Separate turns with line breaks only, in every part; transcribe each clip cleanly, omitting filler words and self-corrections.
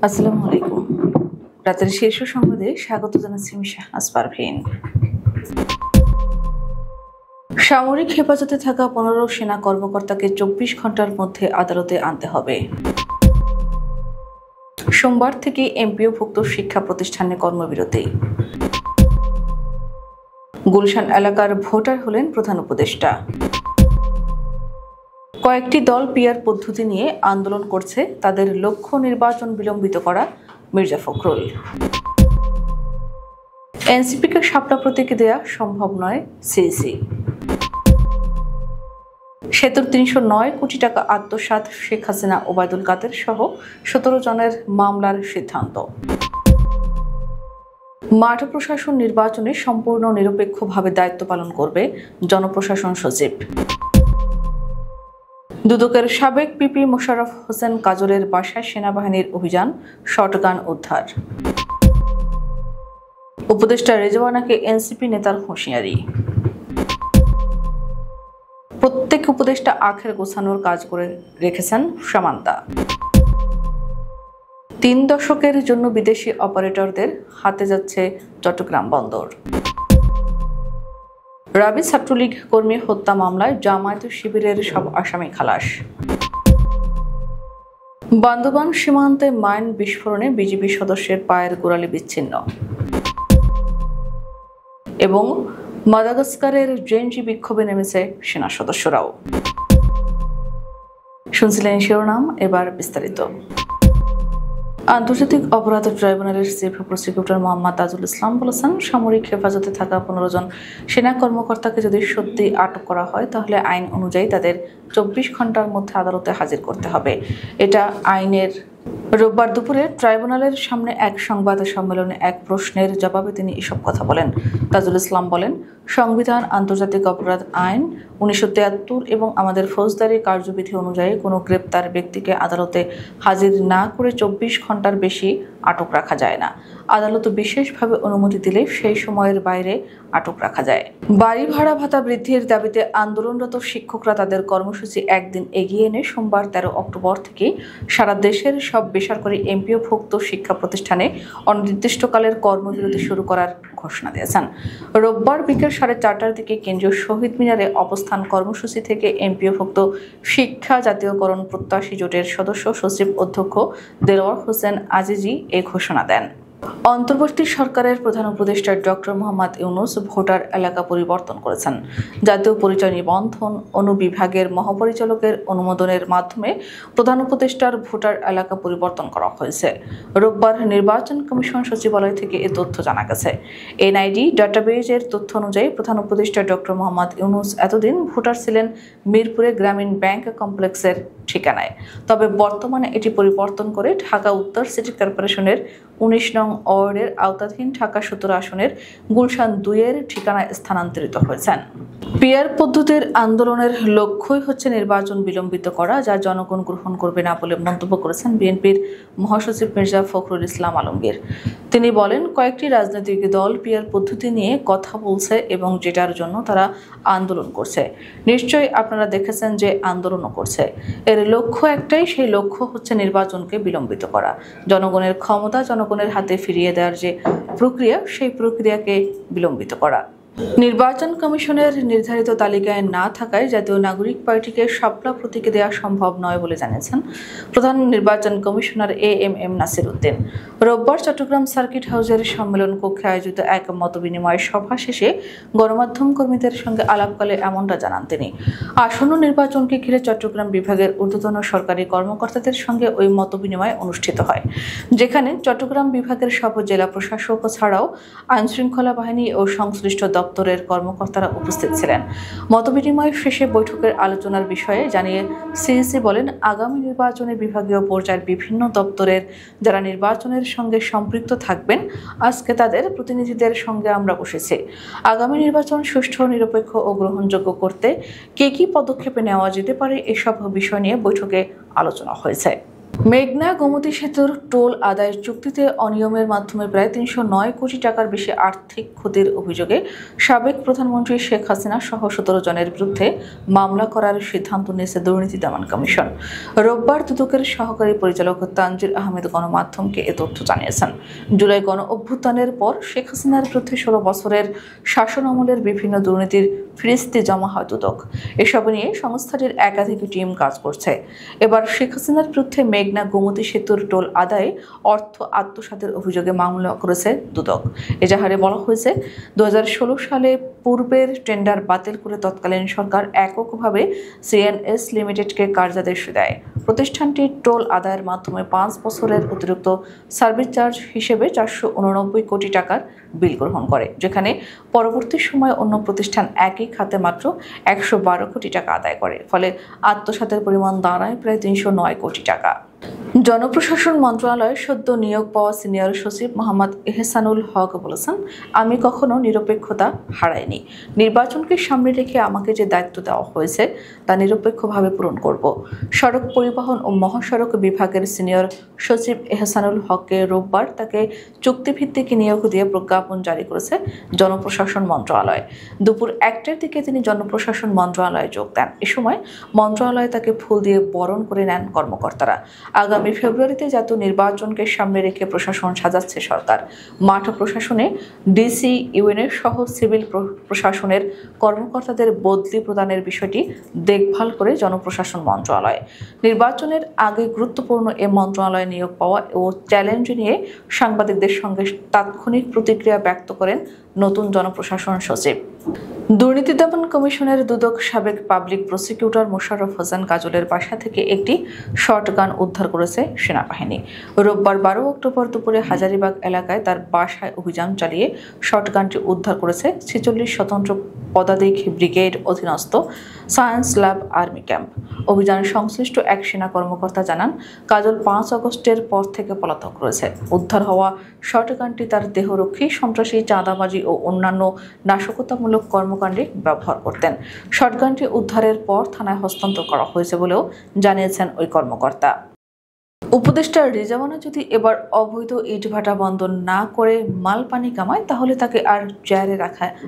আসসালামু আলাইকুম। রাতের শীর্ষ সংবাদে স্বাগত জানাচ্ছি আমি শাহনাজ পারভীন। সামরিক হেফাজতে থাকা 15 সেনা কর্মকর্তাকে 24 ঘন্টার মধ্যে আদালতে আনতে হবে। সোমবার থেকে এমপিওভুক্ত শিক্ষা প্রতিষ্ঠানে কর্মবিরতি। গুলশান এলাকার ভোটার হলেন প্রধান উপদেষ্টা। কয়েকটি দল পিআর পদ্ধতি নিয়ে আন্দোলন করছে, তাদের লক্ষ্য নির্বাচন বিলম্বিত করা, মির্জা ফখরুল। এনসিপিকে শাপলা প্রতীক দেয়া সম্ভব নয়, সিইসি। সেতুর 309 কোটি টাকা আত্মসাৎ, শেখ হাসিনা, ওবায়দুল কাদের সহ 17 জনের মামলার সিদ্ধান্ত। মাঠ প্রশাসন নির্বাচনে সম্পূর্ণ নিরপেক্ষভাবে দায়িত্ব পালন করবে জনপ্রশাসন সচিব। দুদকের সাবেক পিপি মোশাররফ হোসেন কাজলের বাসায় সেনাবাহিনীর অভিযান, শটগান উদ্ধার। উপদেষ্টা রেজওয়ানাকে এনসিপি নেতার হুঁশিয়ারি। প্রত্যেক উপদেষ্টা আখের গোছানোর কাজ করে রেখেছেন সামান্তা। 3 দশকের জন্য বিদেশি অপারেটরদের হাতে যাচ্ছে চট্টগ্রাম বন্দর। রাবি ছাত্রলীগ কর্মী হত্যা মামলায় জামায়াত শিবিরের সব আসামি খালাস। বান্দরবান সীমান্তে মাইন বিস্ফোরণে বিজিবি সদস্যের পায়ের গোড়ালি বিচ্ছিন্ন। এবং মাদাগাস্কারের জেএনজি বিক্ষোভে নেমেছে সেনা সদস্যরাও। শুনছিলেন শিরোনাম, এবার বিস্তারিত। আন্তর্জাতিক অপরাধ ট্রাইব্যুনালের চিফ প্রসিকিউটর মোহাম্মদ তাজুল ইসলাম বলেছেন, সামরিক হেফাজতে থাকা 15 জন সেনা কর্মকর্তাকে যদি সত্যি আটক করা হয় তাহলে আইন অনুযায়ী তাদের 24 ঘন্টার মধ্যে আদালতে হাজির করতে হবে। এটা আইনের। রোববার দুপুরে ট্রাইব্যুনালের সামনে এক সংবাদ সম্মেলনে এক প্রশ্নের জবাবে তিনি এসব কথা বলেন। তাজুল ইসলাম বলেন, সংবিধান, আন্তর্জাতিক অপরাধ আইন 1973 এবং আমাদের ফৌজদারি কার্যবিধি অনুযায়ী কোনো গ্রেপ্তার ব্যক্তিকে আদালতে হাজির না করে 24 ঘন্টার বেশি আটক রাখা যায় না। আদালত বিশেষভাবে অনুমতি দিলে সেই সময়ের বাইরে আটক রাখা যায়। বাড়ি ভাড়া ভাতা বৃদ্ধির দাবিতে আন্দোলনরত শিক্ষকরা তাদের কর্মসূচি একদিন এগিয়ে এনে সোমবার 13 অক্টোবর থেকে সারা দেশের সব বেসরকারি এমপিওভুক্ত শিক্ষা প্রতিষ্ঠানে অনির্দিষ্টকালের কর্মবিরতি শুরু করার ঘোষণা দিয়েছেন। রোববার বিকেল 4:30টার দিকে কেন্দ্রীয় শহীদ মিনারে অবস্থান কর্মসূচি থেকে এমপিওভুক্ত শিক্ষা জাতীয়করণ প্রত্যাশী জোটের সদস্য সচিব অধ্যক্ষ দেলোয়ার হোসেন আজিজি এই ঘোষণা দেন। অন্তর্বর্তী সরকারের প্রধান উপদেষ্টা ডক্টর মোহাম্মদ ইউনূস ভোটার এলাকা পরিবর্তন করেছেন। জাতীয় পরিচয় নিবন্ধন অনুবিভাগের মহাপরিচালকের অনুমোদনের মাধ্যমে প্রধান উপদেষ্টার ভোটার এলাকা পরিবর্তন করা হয়েছে। রোববার নির্বাচন কমিশন সচিবালয় থেকে এ তথ্য জানা গেছে। এনআইডি ডাটাবেজের তথ্য অনুযায়ী প্রধান উপদেষ্টা ডক্টর মোহাম্মদ ইউনূস এতদিন ভোটার ছিলেন মিরপুরে গ্রামীণ ব্যাংক কমপ্লেক্সের ঠিকানায়। তবে বর্তমানে এটি পরিবর্তন করে ঢাকা উত্তর সিটি কর্পোরেশনের 19 নং ওয়ার্ডের আওতাধীন ঢাকা 17 আসনের গুলশান 2-এর ঠিকানায় স্থানান্তরিত হয়েছেন। পিআর পদ্ধতির আন্দোলনের লক্ষ্যই হচ্ছে নির্বাচন বিলম্বিত করা, যা জনগণ গ্রহণ করবে না বলে মন্তব্য করেছেন বিএনপির মহাসচিব মির্জা ফখরুল ইসলাম আলমগীর। তিনি বলেন, কয়েকটি রাজনৈতিক দল পিআর পদ্ধতি নিয়ে কথা বলছে এবং যেটার জন্য তারা আন্দোলন করছে। নিশ্চয়ই আপনারা দেখেছেন যে আন্দোলনও করছে। এর লক্ষ্য একটাই, সেই লক্ষ্য হচ্ছে নির্বাচনকে বিলম্বিত করা, জনগণের ক্ষমতা জনগণের হাতে ফিরিয়ে দেওয়ার যে প্রক্রিয়া, সেই প্রক্রিয়াকে বিলম্বিত করা। নির্বাচন কমিশনের নির্ধারিত তালিকায় না থাকায় জাতীয় নাগরিক পার্টিকে শাপলা প্রতীক দেওয়া সম্ভব নয় বলে জানিয়েছেন প্রধান নির্বাচন কমিশনার এএমএম নাসির উদ্দিন। রোববার চট্টগ্রাম সার্কিট হাউসের সম্মেলন কক্ষে আয়োজিত এক মতবিনিময় সভা শেষে গণমাধ্যম কর্মীদের সঙ্গে আলাপকালে এমনটা জানান তিনি। আসন্ন নির্বাচনকে ঘিরে চট্টগ্রাম বিভাগের ঊর্ধ্বতন সরকারি কর্মকর্তাদের সঙ্গে ওই মতবিনিময় অনুষ্ঠিত হয়, যেখানে চট্টগ্রাম বিভাগের সব জেলা প্রশাসক ছাড়াও আইনশৃঙ্খলা বাহিনী ও সংশ্লিষ্ট দপ্তরের কর্মকর্তারা উপস্থিত ছিলেন। মতবিনিময় শেষে বৈঠকের আলোচনার বিষয়ে জানিয়ে সিইসি বলেন, আগামী নির্বাচনে বিভাগীয় পর্যায়ের বিভিন্ন দপ্তরের যারা নির্বাচনের সঙ্গে সম্পৃক্ত থাকবেন, আজকে তাদের প্রতিনিধিদের সঙ্গে আমরা বসেছি। আগামী নির্বাচন সুষ্ঠু, নিরপেক্ষ ও গ্রহণযোগ্য করতে কি পদক্ষেপ নেওয়া যেতে পারে এসব বিষয় নিয়ে বৈঠকে আলোচনা হয়েছে। মেঘনা গোমতী সেতুর টোল আদায়ের চুক্তিতে অনিয়মের মাধ্যমে প্রায় ৩০৯ কোটি টাকার বেশি আর্থিক ক্ষতির অভিযোগে সাবেক প্রধানমন্ত্রী শেখ হাসিনা সহ ১৭ জনের বিরুদ্ধে মামলা করার সিদ্ধান্ত নিয়েছে দুর্নীতি দমন কমিশন। রোববার দুদকের সহকারী পরিচালক তানজির আহমেদ গণমাধ্যমকে এ তথ্য জানিয়েছেন। জুলাই গণ অভ্যুত্থানের পর শেখ হাসিনার বিরুদ্ধে ১৬ বছরের শাসন আমলের বিভিন্ন দুর্নীতির ফিরিস্তি জমা হয় দুদক। এসব নিয়ে সংস্থাটির একাধিক টিম কাজ করছে। এবার শেখ হাসিনার বিরুদ্ধে মেঘনা গোমতী সেতুর টোল আদায়ে অর্থ আত্মসাতের অভিযোগে মামলা করেছে দুদক। এজাহারে বলা হয়েছে, ২০১৬ সালে পূর্বের টেন্ডার বাতিল করে তৎকালীন সরকার এককভাবে সিএনএস লিমিটেডকে কার্যাদেশ দেয়। প্রতিষ্ঠানটি টোল আদায়ের মাধ্যমে ৫ বছরের অতিরিক্ত সার্ভিস চার্জ হিসেবে ৪৮৯ কোটি টাকার বিল গ্রহণ করে, যেখানে পরবর্তী সময়ে অন্য প্রতিষ্ঠান একই খাতে মাত্র ১১২ কোটি টাকা আদায় করে। ফলে আত্মসাতের পরিমাণ দাঁড়ায় প্রায় ৩০৯ কোটি টাকা। জনপ্রশাসন মন্ত্রণালয়ে সদ্য নিয়োগ পাওয়া সিনিয়র সচিব মোহাম্মদ এহসানুল হক বলেছেন, আমি কখনো নিরপেক্ষতা হারাইনি। নির্বাচনকে সামনে রেখে আমাকে যে দায়িত্ব দেওয়া হয়েছে তা নিরপেক্ষভাবে পূরণ করব। সড়ক পরিবহন ও মহাসড়ক বিভাগের সিনিয়র সচিব এহসানুল হককে রোববার তাকে চুক্তিভিত্তিক নিয়োগ দিয়ে প্রজ্ঞাপন জারি করেছে জনপ্রশাসন মন্ত্রণালয়। দুপুর ১টার দিকে তিনি জনপ্রশাসন মন্ত্রণালয়ে যোগ দেন। এ সময় মন্ত্রণালয়ে তাকে ফুল দিয়ে বরণ করে নেন কর্মকর্তারা। আগামী ফেব্রুয়ারিতে জাতীয় নির্বাচনকে সামনে রেখে প্রশাসন সাজাচ্ছে সরকার। মাঠ প্রশাসনে ডিসি, ইউএনএ সহ সিভিল প্রশাসনের কর্মকর্তাদের বদলি প্রদানের বিষয়টি দেখভাল করে জনপ্রশাসন মন্ত্রণালয়। নির্বাচনের আগে গুরুত্বপূর্ণ এ মন্ত্রণালয়ে নিয়োগ পাওয়া ও চ্যালেঞ্জ নিয়ে সাংবাদিকদের সঙ্গে তাৎক্ষণিক প্রতিক্রিয়া ব্যক্ত করেন নতুন জনপ্রশাসন সচিব। দুর্নীতি দমন কমিশনের দুদক সাবেক পাবলিক প্রসিকিউটর মোশাররফ হোসেন কাজলের বাসা থেকে একটি শর্টগান উদ্ধার করেছে সেনাবাহিনী। রোববার ১২ অক্টোবর দুপুরে হাজারীবাগ এলাকায় তার বাসায় অভিযান চালিয়ে শর্টগানটি উদ্ধার করেছে ৪৬ স্বতন্ত্র পদাতিক ব্রিগেড অধীনস্থ সায়েন্স ল্যাব আর্মি ক্যাম্প। অভিযানে সংশ্লিষ্ট এক সেনা কর্মকর্তা জানান, কাজল ৫ আগস্টের পর থেকে পলাতক রয়েছে। উদ্ধার হওয়া শর্টগানটি তার দেহরক্ষী, সন্ত্রাসী, চাঁদাবাজি ও অন্যান্য নাশকতামূলক কর্মকাণ্ডে ব্যবহার করতেন। শর্টগানটি উদ্ধারের পর থানায় হস্তান্তর করা হয়েছে বলেও জানিয়েছেন ওই কর্মকর্তা। উপদেষ্টা রেজাওয়ানা যদি এবার অবৈধ ইটভাটা বন্ধ না করে মাল পানি কামায়, তাহলে তাকে আর চেয়ারে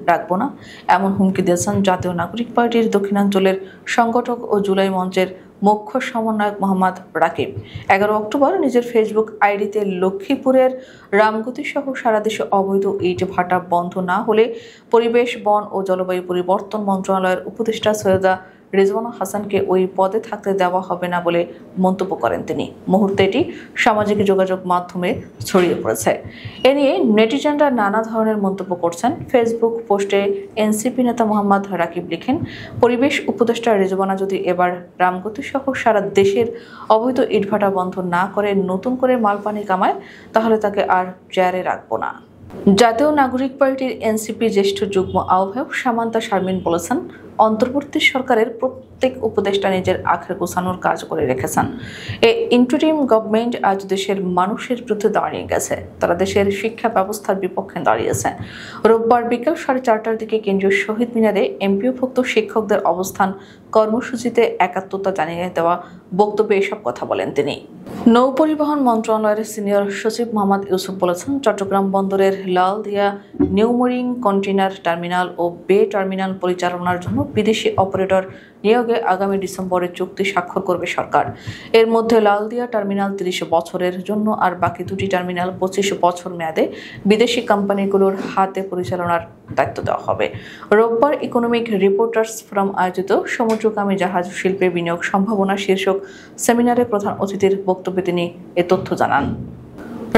রাখবো না, এমন হুমকি দিয়েছেন জাতীয় নাগরিক পার্টির দক্ষিণাঞ্চলের সংগঠক ও জুলাই মঞ্চের মুখ্য সমন্বয়ক মোহাম্মদ রাকিব। ১১ অক্টোবর নিজের ফেসবুক আইডিতে লক্ষ্মীপুরের রামগতি সহ সারা দেশে অবৈধ ইট ভাটা বন্ধ না হলে পরিবেশ, বন ও জলবায়ু পরিবর্তন মন্ত্রণালয়ের উপদেষ্টা সৈয়দা রেজওয়ানা হাসানকে ওই পদে থাকতে দেওয়া হবে না বলে মন্তব্য করেন তিনি। মুহূর্তে এটি সামাজিক যোগাযোগ মাধ্যমে ছড়িয়ে পড়েছে। এ নিয়ে নেটিজেনরা নানা ধরনের মন্তব্য করছেন। ফেসবুক পোস্টে এনসিপি নেতা মোহাম্মদ রাকিব লিখেন, পরিবেশ উপদেষ্টা রেজওয়ানা যদি এবার রামগতি সহ সারা দেশের অবৈধ ইটভাটা বন্ধ না করে নতুন করে মালপানি কামায়, তাহলে তাকে আর চেয়ারে রাখবো না। জাতীয় নাগরিক পার্টির এনসিপি জ্যেষ্ঠ যুগ্ম আহ্বায়ক সামান্তা শারমিন বলেছেন, অন্তর্বর্তী সরকারের প্রত্যেক উপদেষ্টা নিজের আখের গোছানোর কাজ করে রেখেছেন। এই ইন্টারিম গভর্নমেন্ট আজ দেশের মানুষের বিরুদ্ধে দাঁড়িয়ে গেছে। তারা দেশের শিক্ষা ব্যবস্থার বিপক্ষে দাঁড়িয়েছে। রোববার বিকেল 4:30টার দিকে কেন্দ্রীয় শহীদ মিনারে এমপিওভুক্ত শিক্ষকদের অবস্থান কর্মসূচিতে একাত্মতা জানিয়ে দেওয়া বক্তব্যে এসব কথা বলেন তিনি। নৌ পরিবহন মন্ত্রণালয়ের সিনিয়র সচিব মোহাম্মদ ইউসুফ বলেছেন, চট্টগ্রাম বন্দরের লালদিয়া নিউমোরিং কন্টেইনার টার্মিনাল ও বে টার্মিনাল পরিচালনার জন্য বিদেশি অপারেটর নিয়োগে আগামী ডিসেম্বরে চুক্তি স্বাক্ষর করবে সরকার। এর মধ্যে লালদিয়া টার্মিনাল ৩০ বছরের জন্য আর বাকি দুটি টার্মিনাল ২৫ বছর মেয়াদে বিদেশি কোম্পানিগুলোর হাতে পরিচালনার দায়িত্ব দেওয়া হবে। রোববার ইকোনমিক রিপোর্টার্স ফোরাম আয়োজিত সমুদ্রগামী জাহাজ শিল্পে বিনিয়োগ সম্ভাবনা শীর্ষক সেমিনারে প্রধান অতিথির বক্তব্যে তিনি এ তথ্য জানান।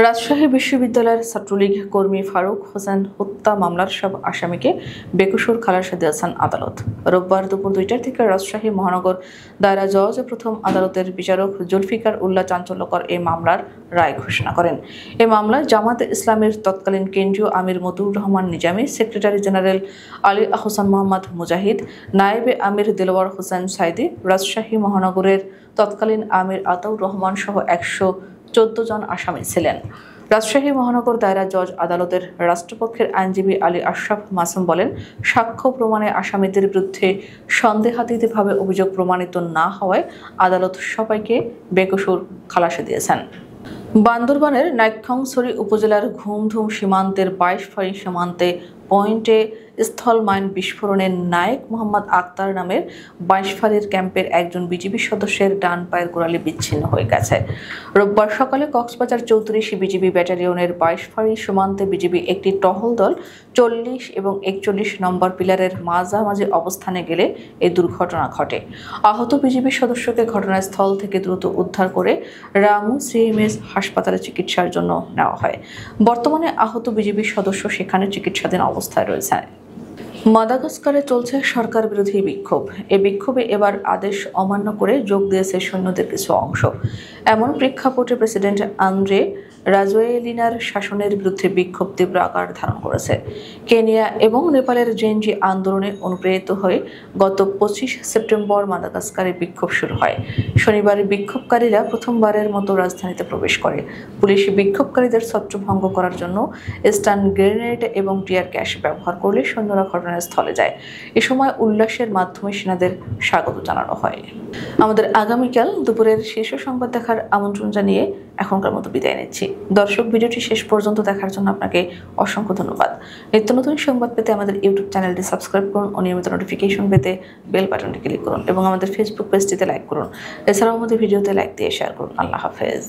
রাজশাহী বিশ্ববিদ্যালয়ের ছাত্রলীগ কর্মী ফারুক হোসেন হত্যা মামলার সব আসামিকে বেকসুর খালাস দিয়েছেন আদালত। রোববার দুপুর ২টার থেকে রাজশাহী মহানগর দায়রা জজ প্রথম আদালতের বিচারক জুলফিকার উল্লাহ চাঞ্চল্যকর এই মামলার রায় ঘোষণা করেন। এই মামলায় জামাতে ইসলামের তৎকালীন কেন্দ্রীয় আমির মতিউর রহমান নিজামী, সেক্রেটারি জেনারেল আলী আহসান মোহাম্মদ মুজাহিদ, নায়েবে আমির দেলোয়ার হোসেন সাইদি, রাজশাহী মহানগরের তৎকালীন আমির আতাউর রহমান সহ ১১৪ জন আসামি ছিলেন। রাজশাহী মহানগর দায়রা জজ আদালতের রাষ্ট্রপক্ষের আইনজীবী আলী আশরাফ মাসুম বলেন, সাক্ষ্য প্রমাণে আসামিদের বিরুদ্ধে সন্দেহাতীতভাবে অভিযোগ প্রমাণিত না হওয়ায় আদালত সবাইকে বেকসুর খালাসে দিয়েছেন। বান্দরবানের নাইক্ষ্যংছড়ি উপজেলার ঘুমধুম সীমান্তের 22 ফাঁড়ি সীমান্তে পয়েন্টে স্থল মাইন বিস্ফোরণে নায়েক মোহাম্মদ আক্তার নামের 22 ফাঁড়ির ক্যাম্পের একজন বিজিবি সদস্যের ডান পায়ের গোড়ালি বিচ্ছিন্ন হয়ে গেছে। রোববার সকালে কক্সবাজার 34 বিজিবি ব্যাটালিয়নের 22 ফাঁড়ি সীমান্তে বিজিবি একটি টহল দল 40 এবং 41 নম্বর পিলারের মাঝামাঝি অবস্থানে গেলে এই দুর্ঘটনা ঘটে। আহত বিজিবি সদস্যকে ঘটনাস্থল থেকে দ্রুত উদ্ধার করে রামু সিএমএস হাসপাতালে চিকিৎসার জন্য নেওয়া হয়। বর্তমানে আহত বিজিবি সদস্য সেখানে চিকিৎসাধীন অবস্থায় রয়েছে। মাদাগাস্কারে চলছে সরকার বিরোধী বিক্ষোভ। এই বিক্ষোভে এবার আদেশ অমান্য করে যোগ দিয়েছে সৈন্যদের কিছু অংশ। এমন প্রেক্ষাপটে প্রেসিডেন্ট আন্দ্রে রাজোয়েলিনার শাসনের বিরুদ্ধে বিক্ষোভ তীব্র আকার ধারণ করেছে। কেনিয়া এবং নেপালের জেনজি আন্দোলনে অনুপ্রেরিত হয়ে গত 25 সেপ্টেম্বর মাদাগাস্কারে বিক্ষোভ শুরু হয়। শনিবার বিক্ষোভকারীরা প্রথমবারের মতো রাজধানীতে প্রবেশ করে। পুলিশ বিক্ষোভকারীদের ছত্রভঙ্গ করার জন্য স্টান গ্রেনেড এবং টিয়ার গ্যাস ব্যবহার করলে সৈন্যরা ঘটনাস্থলে যায়। এ সময় উল্লাসের মাধ্যমে সেনাদের স্বাগত জানানো হয়। আমাদের আগামীকাল দুপুরের শীর্ষ সংবাদ দেখার আমন্ত্রণ জানিয়ে এখনকার মতো বিদায় নিচ্ছি। দর্শক, ভিডিওটি শেষ পর্যন্ত দেখার জন্য আপনাকে অসংখ্য ধন্যবাদ। নিত্য নতুন সংবাদ পেতে আমাদের ইউটিউব চ্যানেলটি সাবস্ক্রাইব করুন ও নিয়মিত নোটিফিকেশন পেতে বেল বাটনটি ক্লিক করুন এবং আমাদের ফেসবুক পেজটিতে লাইক করুন। এছাড়াও আমাদের ভিডিওতে লাইক দিয়ে শেয়ার করুন। আল্লাহ হাফেজ।